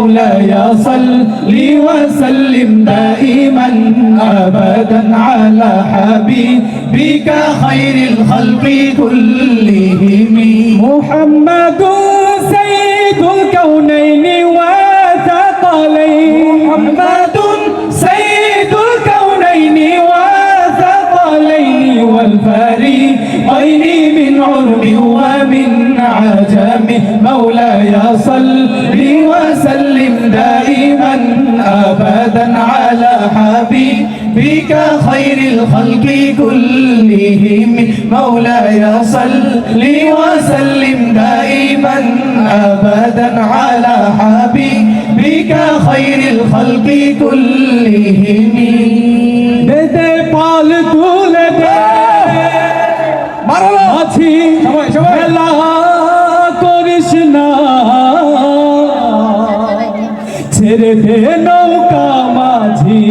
مولاي صل وسلم دائما أبدا على حبيبك خير الخلق كلهم محمد سيد الكونين وثقلين محمد سيد الكونين وثقلين والفريقين من عرب ومن عجم مولاي صل وسلم دائما أبدا على حبيبك خير الخلق كلهم مولاي صل وسلم دائما أبدا على حبيبك خير الخلق كلهم বেদে পাল তুলে দে মাছি খেলা করিস না ছেড়ে দে নৌকা মাঝি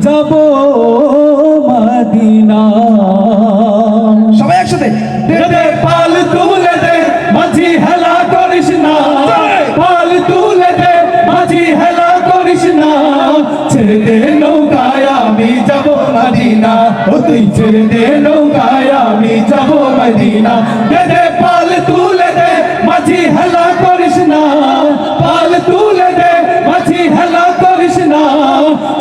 যাব মদিনা সবাই একসাথে দে পাল তুলে দে মাঝি হেলা করিস না পাল তুলে দে মাঝি হেলা করিস না ছেড়ে দে নৌকায় আমি যাব মদিনা ও তুই ছেড়ে দে নৌকায় আমি যাব মদিনা দে পাল তুলে দে মাঝি হেলা করিস না পাল তুলে দে মাঝি হেলা করিস না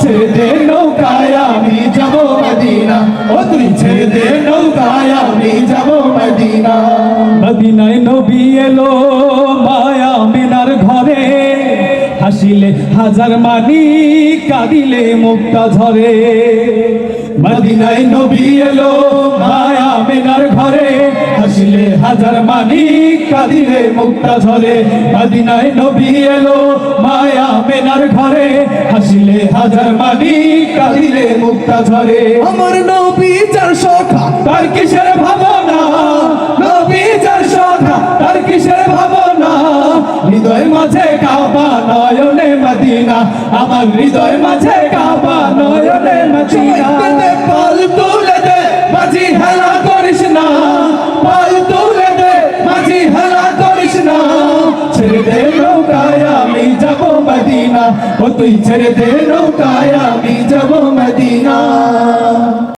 ছেড়ে দে নৌকায় আমি যাব মদিনা ও তুই ছেড়ে দে নৌকায় আমি যাব মদিনা মদিনায় নবী এলো মায়া মিনার ঘরে হাসিলে হাজার মানি কাঁদিলে মুক্তা ঝরে মদিনায় নবী এলো মায়া মিনার ঘরে হাসিলে হাজার মানি কাঁদিলে মুক্তা ঝরে মদিনায় নবী এলো মায়া মিনার ঘরে হাসিলে হাজার মানি কাঁদিলে মুক্তা ঝরে আমার নবী যার সখা তার কিসের ভাবনা নবী যার সখা তার কিসের ভাবনা হৃদয় মাঝে কাবা নয়নে মদিনা আমার হৃদয় মাঝে কাবা নয়নে মদিনা পাল তুলে দে মাঝি হেলা করিস না পাল তুলে দে মাঝি হেলা করিস না ছেড়ে দে নৌকায় আমি যাব মদিনা ও তুই ছেড়ে দে নৌকায় আমি যাব মদিনা